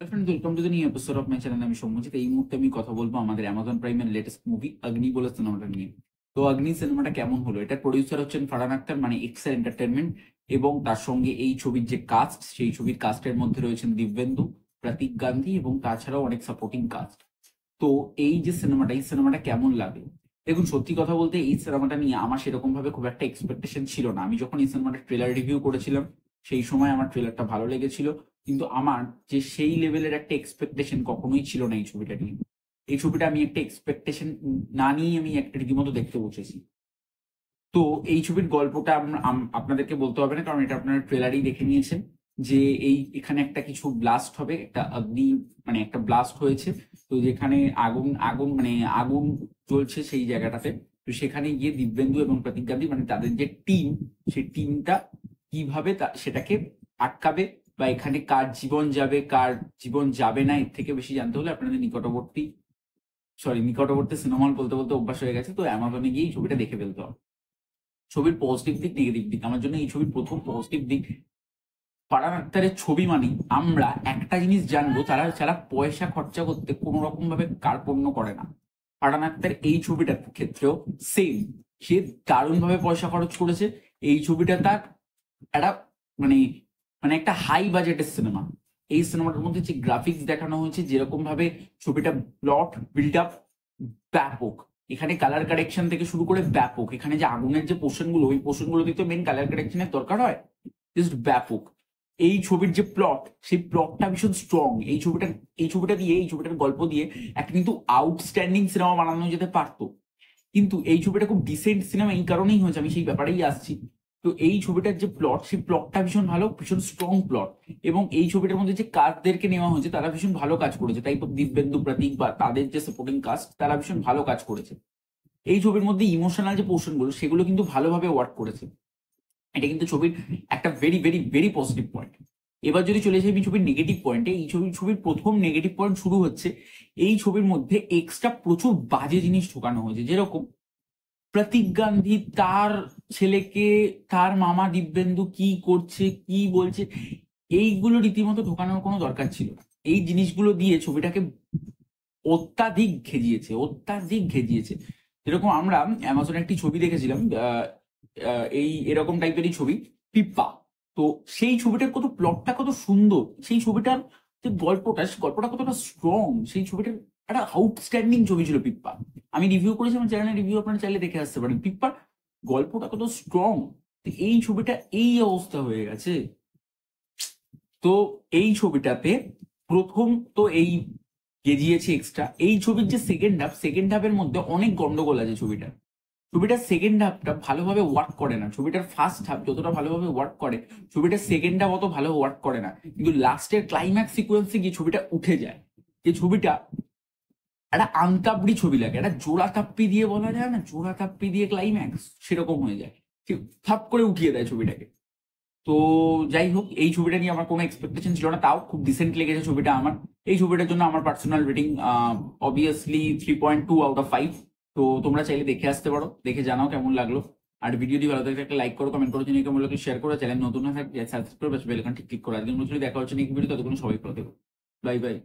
Friend, welcome to the new episode of my channel. আমি সৌম্যজিৎ। এই মুহূর্তে আমি কথা বলবো আমাদের অ্যামাজন প্রাইমের লেটেস্ট মুভি অগ্নি বলে সিনেমাটা নিয়ে। তো অগ্নি সিনেমাটা কেমন হলো, এটার প্রডিউসার হচ্ছেন ফারহান আখতার মানে এক্সেল এন্টারটেনমেন্ট, এবং তার সঙ্গে এই ছবির যে কাস্ট, সেই ছবির কাস্টের মধ্যে রয়েছেন দিব্যেন্দু, প্রতীক গান্ধী এবং তাছাড়াও অনেক সাপোর্টিং কাস্ট। তো এই সিনেমাটা কেমন লাগে? দেখুন, সত্যি কথা বলতে এই সিনেমাটা নিয়ে আমার সেরকম ভাবে খুব একটা এক্সপেকটেশন ছিল না। আমি যখন এই সিনেমাটার ট্রেলার রিভিউ করেছিলাম, সেই সময় আমার ট্রেলারটা ভালো লেগেছিল, কিন্তু আমার যে সেই লেভেলের একটা এক্সপেকটেশন কখনোই ছিল না এই ছবিটা নিয়ে। এই ছবিটা আমি একটা এক্সপেকটেশন না নিয়ে আমি একটা রীতিমতো দেখতে বসেছি। তো এই ছবির গল্পটা আপনাদেরকে বলতে হবে না, কারণ এটা আপনারা ট্রেলারেই দেখে নিয়েছেন যে এখানে একটা কিছু ব্লাস্ট হবে, একটা অগ্নি মানে একটা ব্লাস্ট হয়েছে। তো যেখানে আগুন আগুন মানে আগুন জ্বলছে সেই জায়গাটাতে। তো সেখানে গিয়ে দিব্যেন্দু এবং প্রতীক গান্ধী মানে তাদের যে টিম, সেই টিমটা কিভাবে সেটাকে আটকাবে, বা এখানে কার জীবন যাবে কার জীবন যাবে না, এর থেকে বেশি জানতে হলে আপনাদের নিকটবর্তী সিনেমা হল বলতে বলতে অভ্যাস হয়ে গেছে, তো অ্যামাজনে গিয়ে এই ছবিটা দেখে ফেলতে হবে। ছবির পজিটিভ দিক, নেগেটিভ দিক, আমার জন্য এই ছবির প্রথম পজিটিভ দিক, ফারহান আখতারের ছবি মানে আমরা একটা জিনিস জানবো, তারা যারা পয়সা খরচা করতে কোনো রকম ভাবে কার্পণ্য করে না। ফারহান আখতার এই ছবিটার ক্ষেত্রেও সেম, সে দারুণ ভাবে পয়সা খরচ করেছে। এই ছবিটা তার একটা মানে মানে একটা হাই বাজেটের সিনেমা। এই সিনেমাটার মধ্যে যে গ্রাফিক্স দেখানো হয়েছে, যেরকম ভাবে ছবিটা প্লট বিল্ড আপ, ব্যাপক। এখানে কালার কারেকশন থেকে শুরু করে ব্যাপক। এখানে যে আগুনের যে পোর্শন গুলো, ওই পোর্শন গুলো দিতে মেন কালার কারেকশনের দরকার হয়, জাস্ট ব্যাপক। এই ছবির যে প্লট, সেই প্লটটা ভীষণ স্ট্রং। এই ছবিটার গল্প দিয়ে একটা কিন্তু আউটস্ট্যান্ডিং সিনেমা বানানো যেতে পারতো, কিন্তু এই ছবিটা খুব ডিসেন্ট সিনেমা এই কারণেই হয়েছে, আমি সেই ব্যাপারেই আসছি। তো এই ছবিটার যে প্লট, সেই প্লটটা ভীষণ ভালো, ভীষণ স্ট্রং প্লট। এবং এই ছবিটার মধ্যে যে কাস্টদেরকে নেওয়া হয়েছে তারা ভীষণ ভালো কাজ করেছে, তাই তো দিব্যেন্দু, প্রতীক বা তাদের যে সাপোর্টিং কাস্ট তারা ভীষণ ভালো কাজ করেছে। এই ছবির মধ্যে ইমোশনাল যে পোর্শন গুলো, সেগুলো কিন্তু ভালোভাবে ওয়ার্ক করেছে। এটা কিন্তু ছবির একটা very very very positive point. এবার যদি চলে যাই আমি ছবির নেগেটিভ পয়েন্টে, এই ছবির প্রথম নেগেটিভ পয়েন্ট শুরু হচ্ছে, এই ছবির মধ্যে এক্সট্রা প্রচুর বাজে জিনিস ঢোকানো হয়েছে। যেরকম প্রতীক গান্ধী তার ছেলেকে, তার মামা দিব্যেন্দু কি করছে কি বলছে, এইগুলো রীতিমতো ঢোকানোর কোনো দরকার ছিল না। এই জিনিসগুলো দিয়ে ছবিটাকে অত্যাধিক ঘেজিয়েছে। যেরকম আমরা অ্যামাজনে একটি ছবি দেখেছিলাম, এই এরকম টাইপেরই ছবি, পিপ্পা। তো সেই ছবিটার প্লটটা কত সুন্দর, সেই ছবিটার যে গল্পটা কতটা স্ট্রং, সেই ছবিটার একটা আউটস্ট্যান্ডিং ছবি ছিল পিপ্পা। আমি রিভিউ করেছি, আমার চ্যানেলে রিভিউ আপনারা চাইলে দেখে আসতে পারেন। পিপ্পার গল্পটা কত স্ট্রং, এই ছবিটা এই অবস্থা হয়ে গেছে। তো এই ছবিটাতে প্রথম তো এই গেজিয়েছে এক্সট্রা। এই ছবির যে সেকেন্ড হাফের মধ্যে অনেক গন্ডগোল আছে। ছবিটার সেকেন্ড হাফটা ভালোভাবে ওয়ার্ক করে না। ছবিটার ফার্স্ট হাফ যতটা ভালোভাবে ওয়ার্ক করে, ছবিটার সেকেন্ড হাফ অত ভালো ওয়ার্ক করে না। কিন্তু লাস্টের ক্লাইম্যাক্স সিকোয়েন্সে গিয়ে ছবিটা উঠে যায়। যে ছবিটা একটা আন্তাবড়ি ছবি লাগে, একটা জোড়া তাপ্পি দিয়ে বলা যায় না, জোড়া তাপ্পি দিয়ে ক্লাইম্যাক্স সেরকম হয়ে যায়, ঠিক থাপ করে উঠিয়ে দেয় ছবিটাকে। তো যাই হোক, এই ছবিটা নিয়ে আমার কোনো এক্সপেকটেশন ছিল না, তাও খুব ডিসেন্ট লেগেছে ছবিটা আমার। এই ছবিটার জন্য আমার personal rating obviously 3.2 out of 5। তো তোমরা চাইলে দেখে আসতে পারো, দেখে জানাও কেমন লাগলো। আর ভিডিওটি ভালো থাকলে একটা লাইক করো, কমেন্ট করো, যিনি কেমন লাগলো শেয়ার করো, চ্যানেল নতুন হয়ে থাকলে সাবস্ক্রাইব করে বেল আইকনটি ক্লিক করো। আজকের নতুন দেখা হচ্ছে নেক্সট ভিডিও, ততক্ষণ সবাই ভালো থেকো। Bye bye.